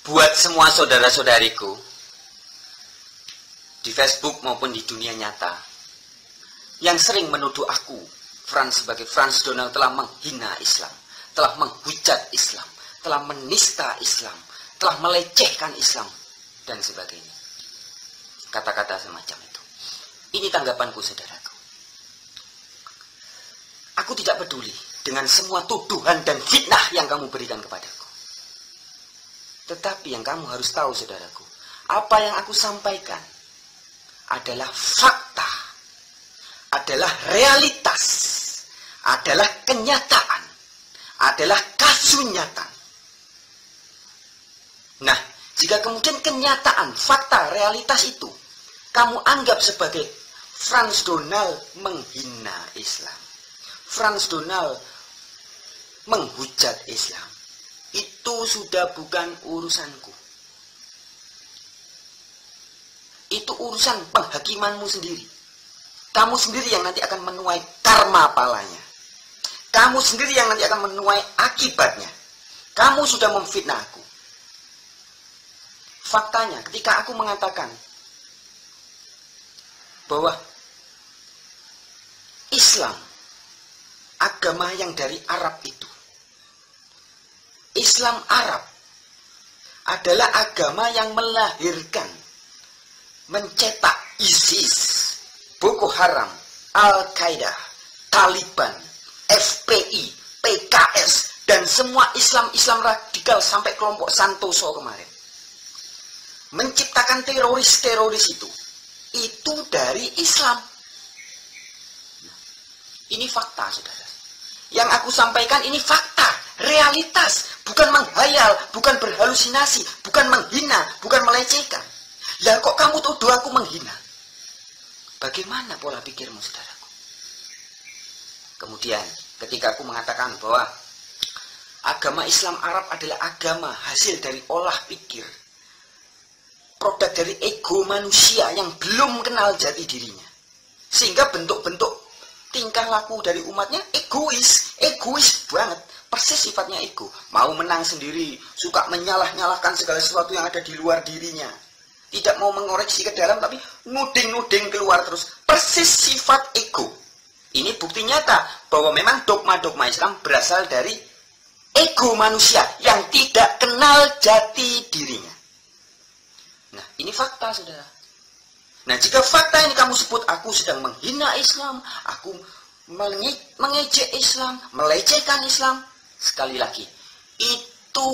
Buat semua saudara-saudariku di Facebook maupun di dunia nyata yang sering menuduh aku, Frans, sebagai Frans Donald telah menghina Islam, telah menghujat Islam, telah menista Islam, telah melecehkan Islam, dan sebagainya. Kata-kata semacam itu. Ini tanggapanku, saudaraku. Aku tidak peduli dengan semua tuduhan dan fitnah yang kamu berikan kepadaku. Tetapi yang kamu harus tahu, saudaraku, apa yang aku sampaikan adalah fakta, adalah realitas, adalah kenyataan, adalah kasunyatan. Nah, jika kemudian kenyataan, fakta, realitas itu kamu anggap sebagai Frans Donald menghina Islam, Frans Donald menghujat Islam, itu sudah bukan urusanku. Itu urusan penghakimanmu sendiri. Kamu sendiri yang nanti akan menuai karma palanya. Kamu sendiri yang nanti akan menuai akibatnya. Kamu sudah memfitnah aku. Faktanya, ketika aku mengatakan bahwa Islam, agama yang dari Arab itu, Islam Arab adalah agama yang melahirkan, mencetak ISIS, Boko Haram, Al-Qaeda, Taliban, FPI, PKS, dan semua Islam-Islam radikal sampai kelompok Santoso kemarin. Menciptakan teroris-teroris itu dari Islam. Ini fakta, saudara. Yang aku sampaikan ini fakta, realitas, bukan menghayal, bukan berhalusinasi, bukan menghina, bukan melecehkan. Lah kok kamu tuduh aku menghina? Bagaimana pola pikirmu, saudaraku? Kemudian, ketika aku mengatakan bahwa agama Islam Arab adalah agama hasil dari olah pikir, produk dari ego manusia yang belum kenal jati dirinya, sehingga bentuk-bentuk tingkah laku dari umatnya egois banget, persis sifatnya ego, mau menang sendiri, suka menyalah-nyalahkan segala sesuatu yang ada di luar dirinya, tidak mau mengoreksi ke dalam, tapi nuding-nuding keluar terus, persis sifat ego. Ini bukti nyata bahwa memang dogma-dogma Islam berasal dari ego manusia yang tidak kenal jati dirinya. Nah, ini fakta, saudara. Nah, jika fakta ini kamu sebut aku sedang menghina Islam, aku mengejek Islam, melecehkan Islam, sekali lagi, itu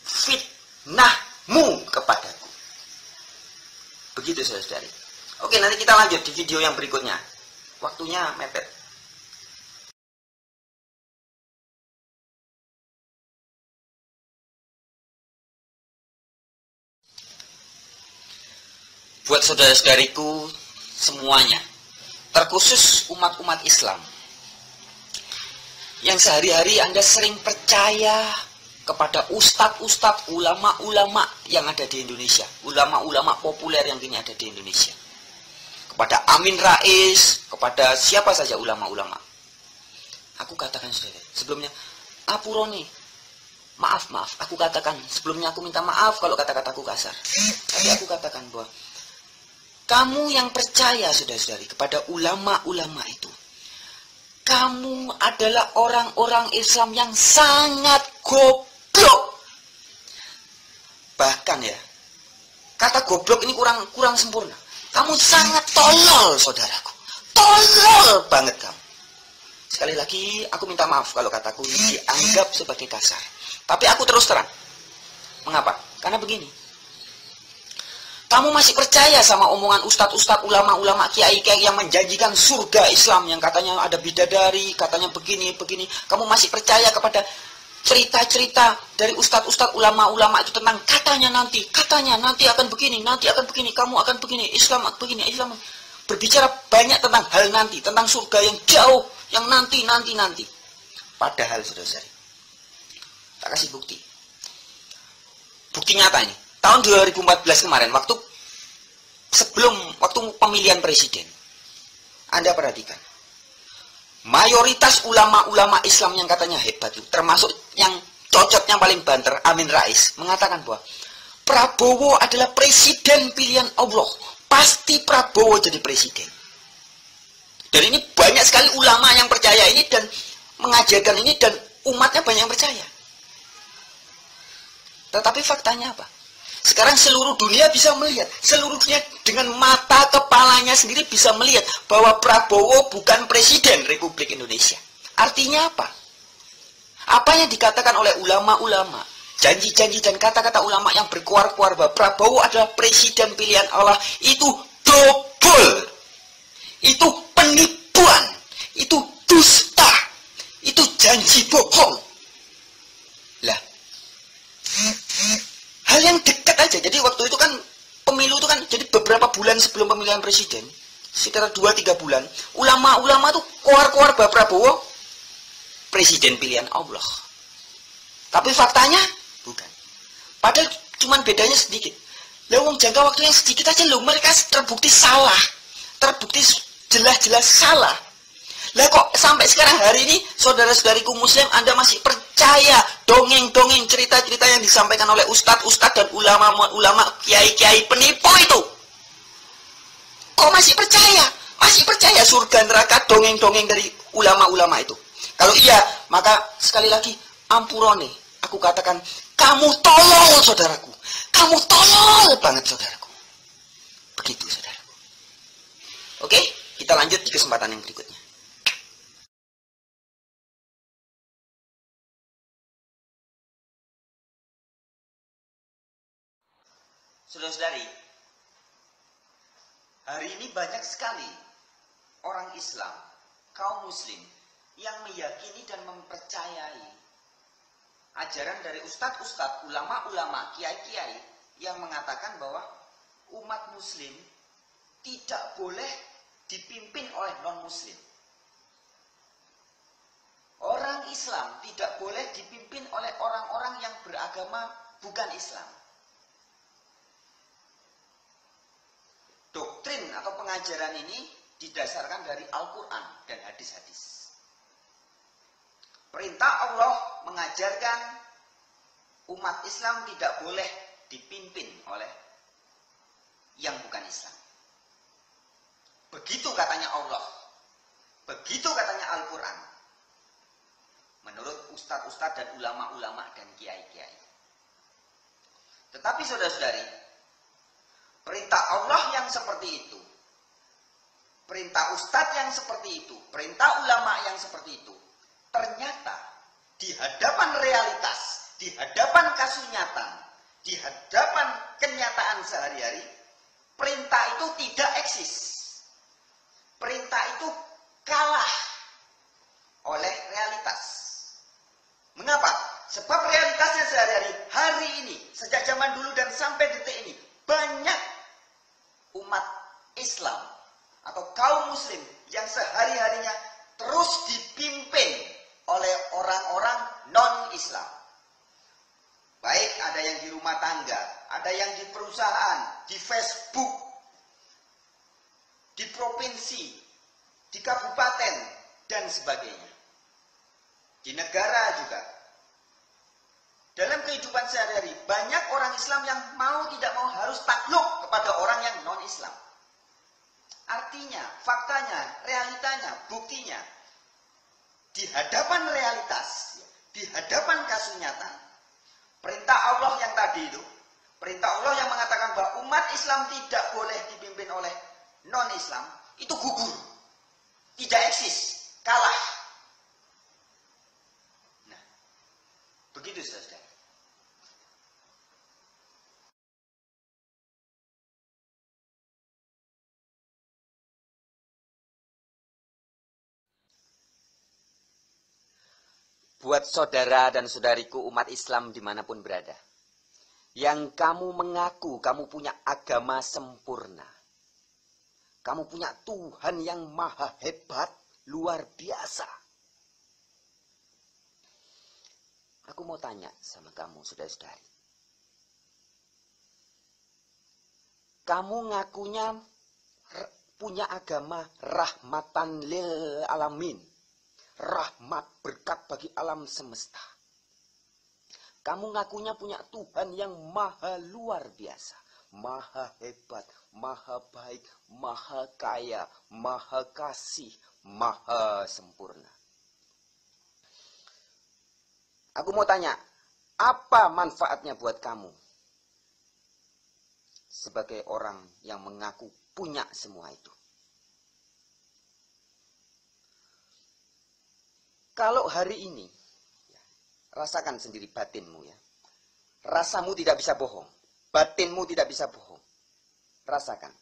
fitnahmu kepadaku. Begitu, saudara-saudari. Oke, nanti kita lanjut di video yang berikutnya. Waktunya mepet. Buat saudara-saudariku semuanya, terkhusus umat-umat Islam, yang sehari-hari Anda sering percaya kepada ustadz-ustadz, ulama-ulama yang ada di Indonesia, ulama-ulama populer yang kini ada di Indonesia, kepada Amin Rais, kepada siapa saja ulama-ulama. Aku katakan, saudara, sebelumnya, Apurone, maaf, aku katakan, sebelumnya aku minta maaf kalau kata-kataku kasar. Tapi aku katakan bahwa kamu yang percaya, saudara-saudari, kepada ulama-ulama itu, kamu adalah orang-orang Islam yang sangat goblok. Bahkan ya, kata goblok ini kurang sempurna. Kamu sangat tolol, saudaraku. Tolol banget kamu. Sekali lagi, aku minta maaf kalau kataku ini dianggap sebagai kasar. Tapi aku terus terang. Mengapa? Karena begini. Kamu masih percaya sama omongan ustadz-ustadz, ulama-ulama, kiai-kiai yang menjanjikan surga Islam, yang katanya ada bidadari, katanya begini. Kamu masih percaya kepada cerita-cerita dari ustadz-ustadz, ulama-ulama itu tentang katanya nanti akan begini, kamu akan begini, Islam begini, Islam. Berbicara banyak tentang hal nanti, tentang surga yang jauh, yang nanti. Padahal, saudara-saudari, tak kasih bukti. Bukti nyata ini. Tahun 2014 kemarin, waktu pemilihan presiden, Anda perhatikan, mayoritas ulama-ulama Islam yang katanya hebat itu, termasuk yang cocok yang paling banter, Amin Rais, mengatakan bahwa Prabowo adalah presiden pilihan Allah. Pasti Prabowo jadi presiden. Dan ini banyak sekali ulama yang percaya ini dan mengajarkan ini dan umatnya banyak yang percaya. Tetapi faktanya apa? Sekarang seluruh dunia bisa melihat, seluruh dunia dengan mata kepalanya sendiri bisa melihat bahwa Prabowo bukan presiden Republik Indonesia. Artinya apa? Apa yang dikatakan oleh ulama-ulama, janji-janji dan kata-kata ulama yang berkuar-kuar bahwa Prabowo adalah presiden pilihan Allah, itu double. Itu penipuan, itu dusta, itu janji bohong. Lah, hal yang dekat aja. Jadi waktu itu kan pemilu itu kan jadi beberapa bulan sebelum pemilihan presiden, sekitar 2-3 bulan, ulama-ulama tuh keluar-keluar bahwa Prabowo presiden pilihan Allah. Tapi faktanya bukan. Padahal cuman bedanya sedikit. Lah wong jangka waktu yang sedikit aja loh mereka terbukti salah. Terbukti jelas-jelas salah. Lah kok sampai sekarang hari ini saudara-saudariku muslim Anda masih percaya dongeng-dongeng cerita-cerita yang disampaikan oleh ustadz-ustadz dan ulama-ulama kiai-kiai penipu itu? Kok masih percaya? Masih percaya surga neraka dongeng-dongeng dari ulama-ulama itu? Kalau iya, maka sekali lagi ampurone, aku katakan kamu tolol saudaraku. Kamu tolol banget saudaraku. Begitu saudaraku. Oke, kita lanjut di kesempatan yang berikutnya. Saudara-saudari, hari ini banyak sekali orang Islam, kaum muslim, yang meyakini dan mempercayai ajaran dari ustadz-ustadz, ulama-ulama, kiai-kiai yang mengatakan bahwa umat muslim tidak boleh dipimpin oleh non-muslim. Orang Islam tidak boleh dipimpin oleh orang-orang yang beragama bukan Islam. Doktrin atau pengajaran ini didasarkan dari Al-Quran dan hadis-hadis. Perintah Allah mengajarkan umat Islam tidak boleh dipimpin oleh yang bukan Islam. Begitu katanya Allah. Begitu katanya Al-Quran. Menurut ustadz-ustadz dan ulama-ulama dan kiai-kiai. Tetapi saudara-saudari, perintah Allah yang seperti itu, perintah ustadz yang seperti itu, perintah ulama yang seperti itu, ternyata di hadapan realitas, di hadapan kasunyatan, di hadapan kenyataan sehari-hari, perintah itu tidak eksis. Perintah itu kalah oleh realitas. Mengapa? Sebab realitasnya sehari-hari, hari ini, sejak zaman dulu dan sampai detik ini, banyak umat Islam atau kaum muslim yang sehari-harinya terus dipimpin oleh orang-orang non-Islam. Baik ada yang di rumah tangga, ada yang di perusahaan, di Facebook, di provinsi, di kabupaten, dan sebagainya. Di negara juga. Dalam kehidupan sehari-hari, banyak orang Islam yang mau tidak mau harus takluk kepada orang yang non-Islam. Artinya, faktanya, realitanya, buktinya, di hadapan realitas, di hadapan kasunyatan, perintah Allah yang tadi itu, perintah Allah yang mengatakan bahwa umat Islam tidak boleh dipimpin oleh non-Islam, itu gugur. Tidak eksis, kalah. Nah, begitu saudara. Buat saudara dan saudariku umat Islam dimanapun berada, yang kamu mengaku kamu punya agama sempurna, kamu punya Tuhan yang maha hebat, luar biasa. Aku mau tanya sama kamu, saudara-saudari. Kamu ngakunya punya agama rahmatan lil alamin. Rahmat berkat bagi alam semesta. Kamu ngakunya punya Tuhan yang maha luar biasa, maha hebat, maha baik, maha kaya, maha kasih, maha sempurna. Aku mau tanya, apa manfaatnya buat kamu sebagai orang yang mengaku punya semua itu? Kalau hari ini, rasakan sendiri batinmu ya. Rasamu tidak bisa bohong. Batinmu tidak bisa bohong. Rasakan.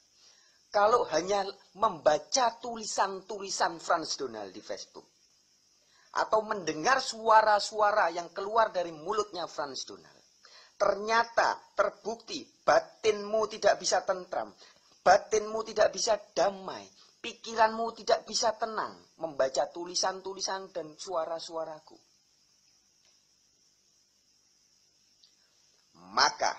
Kalau hanya membaca tulisan-tulisan Frans Donal di Facebook, atau mendengar suara-suara yang keluar dari mulutnya Frans Donal, ternyata terbukti batinmu tidak bisa tentram, batinmu tidak bisa damai, pikiranmu tidak bisa tenang membaca tulisan-tulisan dan suara-suaraku. Maka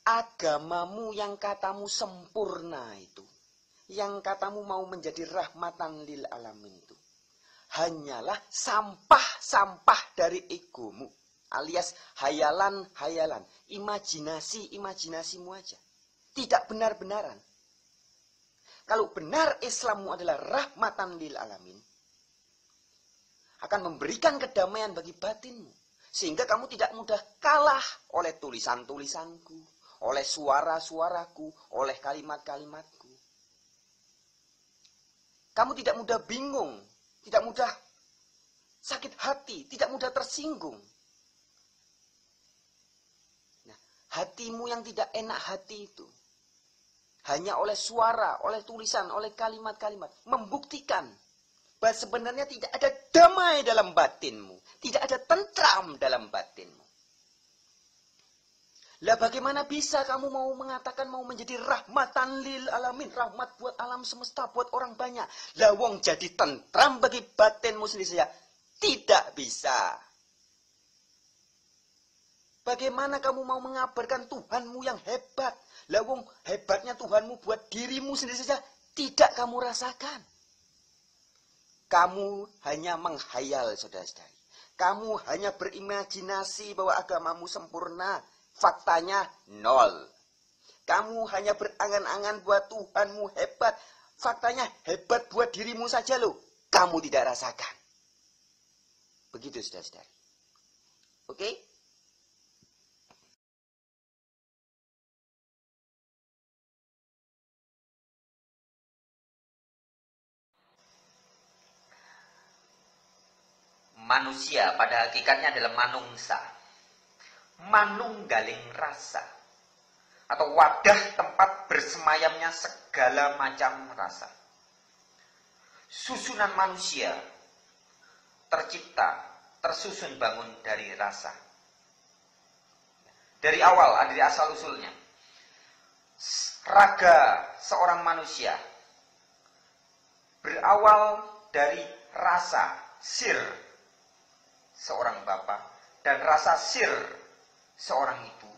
agamamu yang katamu sempurna itu, yang katamu mau menjadi rahmatan lil alamin itu, hanyalah sampah-sampah dari egomu, alias hayalan-hayalan, imajinasi-imajinasimu aja. Tidak benar-benaran. Kalau benar Islammu adalah rahmatan lil alamin, akan memberikan kedamaian bagi batinmu. Sehingga kamu tidak mudah kalah oleh tulisan-tulisanku, oleh suara-suaraku, oleh kalimat-kalimatku. Kamu tidak mudah bingung, tidak mudah sakit hati, tidak mudah tersinggung. Nah, hatimu yang tidak enak hati itu, hanya oleh suara, oleh tulisan, oleh kalimat-kalimat, membuktikan bahwa sebenarnya tidak ada damai dalam batinmu, tidak ada tentram dalam batinmu. Lah bagaimana bisa kamu mau mengatakan mau menjadi rahmatan lil alamin, rahmat buat alam semesta, buat orang banyak. Lah wong jadi tentram bagi batinmu sendiri saja, tidak bisa. Bagaimana kamu mau mengabarkan Tuhanmu yang hebat? Lah wong hebatnya Tuhanmu buat dirimu sendiri saja tidak kamu rasakan. Kamu hanya menghayal, saudara-saudari. Kamu hanya berimajinasi bahwa agamamu sempurna. Faktanya nol. Kamu hanya berangan-angan buat Tuhanmu hebat. Faktanya hebat buat dirimu saja loh. Kamu tidak rasakan. Begitu, saudara-saudari. Oke? Manusia pada hakikatnya adalah manungsa, manunggaling rasa, atau wadah tempat bersemayamnya segala macam rasa. Susunan manusia tercipta, tersusun bangun dari rasa. Dari awal, dari asal usulnya, raga seorang manusia berawal dari rasa sir seorang bapak dan rasa sir seorang ibu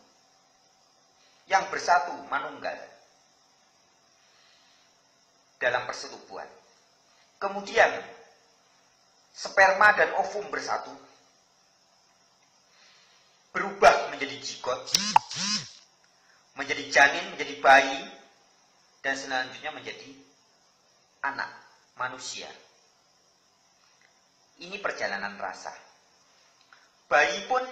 yang bersatu manunggal dalam persetubuhan. Kemudian sperma dan ovum bersatu, berubah menjadi zigot, menjadi janin, menjadi bayi, dan selanjutnya menjadi anak manusia. Ini perjalanan rasa. Bayi pun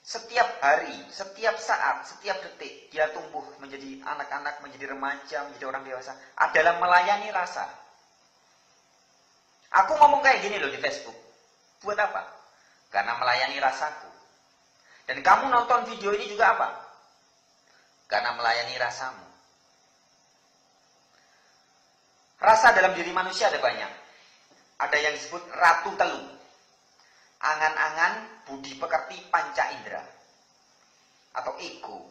setiap hari, setiap saat, setiap detik dia tumbuh menjadi anak-anak, menjadi remaja, menjadi orang dewasa adalah melayani rasa. Aku ngomong kayak gini loh di Facebook. Buat apa? Karena melayani rasaku. Dan kamu nonton video ini juga apa? Karena melayani rasamu. Rasa dalam diri manusia ada banyak. Ada yang disebut ratu telu. Angan-angan, budi pekerti, panca indera. Atau ego.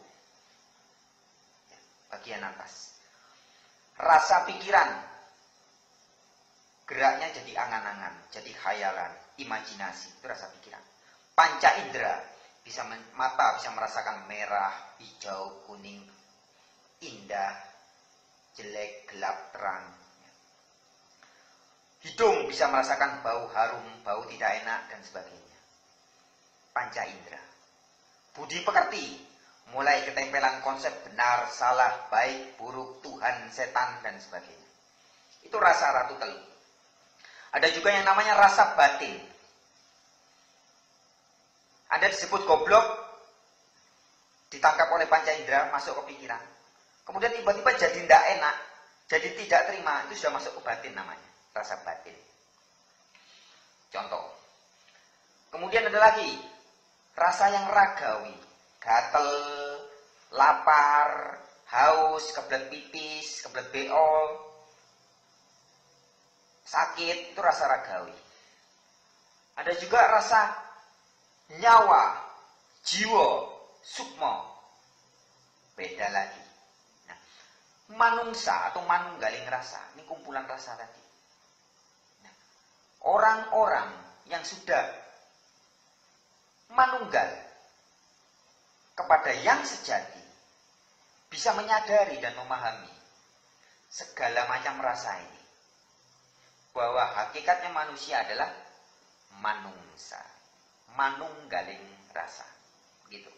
Bagian atas. Rasa pikiran. Geraknya jadi angan-angan, jadi khayalan, imajinasi. Itu rasa pikiran. Panca indera. Mata bisa merasakan merah, hijau, kuning, indah, jelek, gelap, terang. Hidung bisa merasakan bau harum, bau tidak enak, dan sebagainya. panca indera. Budi pekerti, mulai ketempelan konsep benar, salah, baik, buruk, Tuhan, setan, dan sebagainya. Itu rasa Ratu Teluk. Ada juga yang namanya rasa batin. Anda disebut goblok, ditangkap oleh panca indera, masuk ke pikiran. Kemudian tiba-tiba jadi tidak enak, jadi tidak terima, itu sudah masuk ke batin namanya, rasa batin. Contoh. Kemudian ada lagi, rasa yang ragawi, gatel, lapar, haus, kebelet pipis, kebelet beol, sakit, itu rasa ragawi. Ada juga rasa nyawa, jiwa, sukma. Beda lagi. Nah, manungsa atau manunggaling rasa, ini kumpulan rasa tadi. Nah, orang-orang yang sudah manunggal kepada yang sejati bisa menyadari dan memahami segala macam rasa ini, bahwa hakikatnya manusia adalah manungsa, manunggaling rasa, gitu.